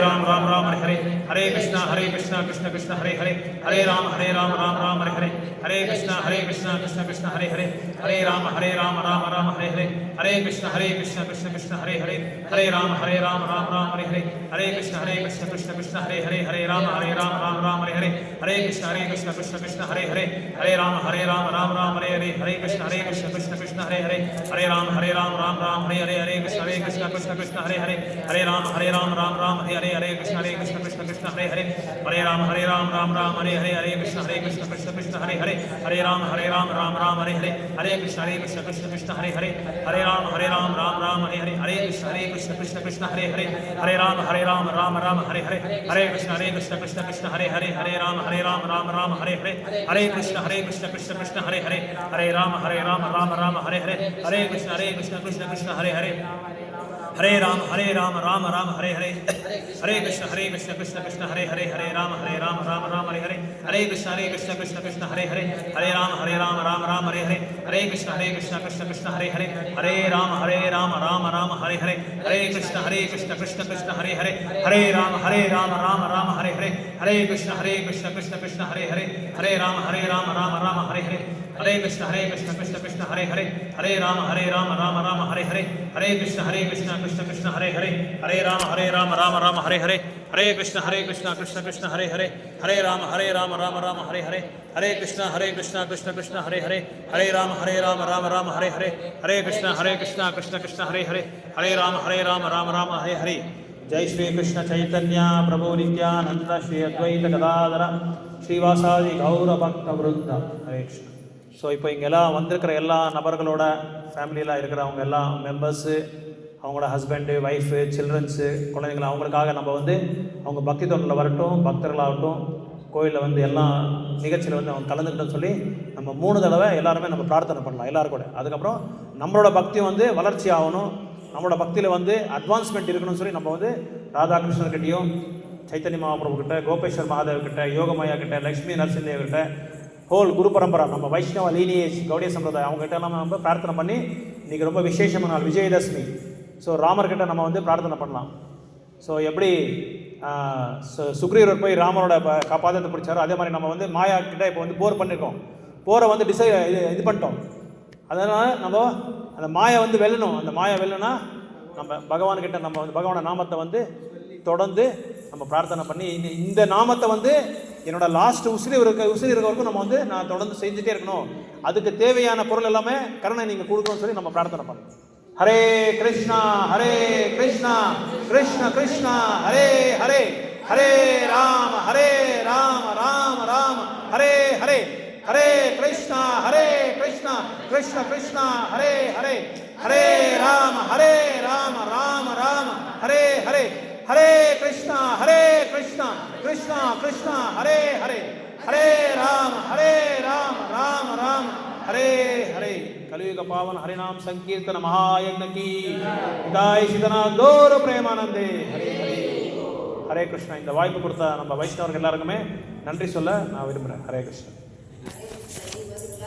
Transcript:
राम राम हरे हरे, हरे कृष्णा कृष्ण कृष्ण हरे हरे, हरे राम राम राम हरे हरे, हरे कृष्णा कृष्ण कृष्ण हरे हरे, हरे राम राम राम हरे हरे, हरे कृष्ण कृष्ण कृष्ण हरे हरे, हरे राम राम राम हरे हरे, हरे कृष्ण कृष्ण कृष्ण हरे हरे, हरे राम राम हरे हरे, हरे कृष्ण कृष्ण कृष्ण हरे हरे, हरे राम राम राम हरे हरे, हरे कृष्ण कृष्ण कृष्ण हरे हरे, हरे राम राम हरे हरे, हरे कृष्ण कृष्ण कृष्ण हरे हरे, हरे राम राम राम हरे हरे, हरे कृष्ण कृष्ण कृष्ण हरे हरे, हरे राम राम हरे हरे, हरे कृष्ण कृष्ण कृष्ण हरे हरे, हरे राम राम हरे हरे, हरे कृष्ण कृष्ण कृष्ण हरे हरे, हरे राम राम हरे हरे, हरे कृष्ण कृष्ण कृष्ण हरे हरे, हरे राम राम हरे हरे, हरे कृष्ण कृष्ण कृष्ण हरे हरे, हरे राम राम हरे हरे, हरे कृष्ण कृष्ण कृष्ण हरे हरे, हरे राम राम हरे हरे, हरे कृष्ण कृष्ण कृष्ण हरे हरे, हरे राम राम हरे हरे, हरे कृष्ण कृष्ण कृष्ण हरे हरे, हरे राम राम हरे हरे, हरे कृष्ण कृष्ण कृष्ण हरे हरे, हरे राम राम हरे हरे, हरे कृष्ण कृष्ण कृष्ण हरे हरे, हरे राम राम हरे हरे, हरे कृष्ण कृष्ण कृष्ण हरे हरे, हरे राम राम हरे हरे, हरे कृष्ण कृष्ण कृष्ण हरे हरे, हरे राम राम हरे हरे, हरे कृष्ण कृष्ण कृष्ण हरे हरे, हरे राम राम हरे हरे, हरे कृष्ण कृष्ण कृष्ण हरे हरे, हरे राम राम हरे हरे, हरे कृष्ण कृष्ण कृष्ण हरे हरे, हरे राम राम हरे हरे, हरे कृष्ण कृष्ण कृष्ण हरे हरे, हरे राम राम हरे हरे, हरे कृष्ण कृष्ण कृष्ण हरे हरे, हरे राम राम हरे हरे. जय श्री कृष्ण चैतन्य प्रभु नित्यानंद श्री अद्वैत गदाधर श्रीवासादि गौर भक्त वृंद. हरे कृष्ण. ஸோ இப்போ இங்கெல்லாம் வந்திருக்கிற எல்லா நபர்களோட ஃபேமிலியெலாம் இருக்கிறவங்க எல்லாம் மெம்பர்ஸு, அவங்களோட ஹஸ்பண்டு, ஒய்ஃபு, சில்ட்ரன்ஸு, குழந்தைங்கள அவங்களுக்காக நம்ம வந்து அவங்க பக்தி தொண்டில் வரட்டும், பக்தர்களாகட்டும், கோயிலில் வந்து எல்லாம் நிகழ்ச்சியில் வந்து அவங்க கலந்துக்கிட்டோன்னு சொல்லி நம்ம 3 தடவை எல்லாருமே நம்ம பிரார்த்தனை பண்ணலாம் எல்லாரும் கூட. அதுக்கப்புறம் நம்மளோட பக்தி வந்து வளர்ச்சி ஆகணும், நம்மளோட பக்தியில் வந்து அட்வான்ஸ்மெண்ட் இருக்கணும்னு சொல்லி நம்ம வந்து ராதாகிருஷ்ணர்கிட்டையும், சைத்தன்ய மகாபிரபு கிட்ட, கோபேஸ்வர் மகாதேவ் கிட்ட, யோகமாயா கிட்ட, லக்ஷ்மி நரசிம்மதேவ் கிட்ட, ஹோல் குரு பரம்பரா நம்ம வைஷ்ணவ லீனியேஜ் கௌடிய சம்பிரதாயம் அவங்ககிட்ட எல்லாம் நம்ம பிரார்த்தனை பண்ணி இன்றைக்கி ரொம்ப விசேஷமான நாள் விஜயதசமி. ஸோ ராமர்கிட்ட நம்ம வந்து பிரார்த்தனை பண்ணலாம். ஸோ எப்படி சுக்ரீவர் போய் ராமரோட பாதத்தை பிடிச்சாரோ அதே மாதிரி நம்ம வந்து மாயா கிட்ட இப்போ வந்து போர் பண்ணியிருக்கோம், போரை வந்து இது பண்ணிட்டோம். அதனால் நம்ம அந்த மாயை வந்து வெல்லணும். அந்த மாயை வெல்லணும்னா நம்ம பகவான்கிட்ட நம்ம வந்து பகவான நாமத்தை வந்து தொடர்ந்து நம்ம பிரார்த்தனை பண்ணி இந்த நாமத்தை வந்து என்னோட லாஸ்ட் உசிரி இருக்க வரைக்கும் நம்ம வந்து நான் தொடர்ந்து செஞ்சுட்டே இருக்கணும், அதுக்கு தேவையான பொருள் எல்லாமே கருணை நீங்கள் கொடுக்கணும்னு சொல்லி நம்ம பிரார்த்தனை பண்ணணும். ஹரே கிருஷ்ணா கிருஷ்ணா கிருஷ்ணா ஹரே ஹரே, ஹரே ராம ராம ராம ஹரே ஹரே, ஹரே கிருஷ்ணா கிருஷ்ணா கிருஷ்ணா ஹரே ஹரே, ஹரே ராம ராம ராம ஹரே ஹரே, ஹரே கிருஷ்ணா கிருஷ்ணா கிருஷ்ணா ஹரே ஹரே, ஹரே ராம ராம ஹரே ஹரே. கலியுக பாவன் ஹரிநாம் சங்கீர்த்தன மகாயஜ்ஞ கீ ஜெய். சீதநாத் கௌர பிரேமானந்தே. ஹரே ஹரே. ஹரே கிருஷ்ணா. இந்த வாய்ப்பு கொடுத்த நம்ம வைஷ்ணவர்கள் எல்லாருக்குமே நன்றி சொல்ல நான் விரும்புகிறேன். ஹரே கிருஷ்ணா.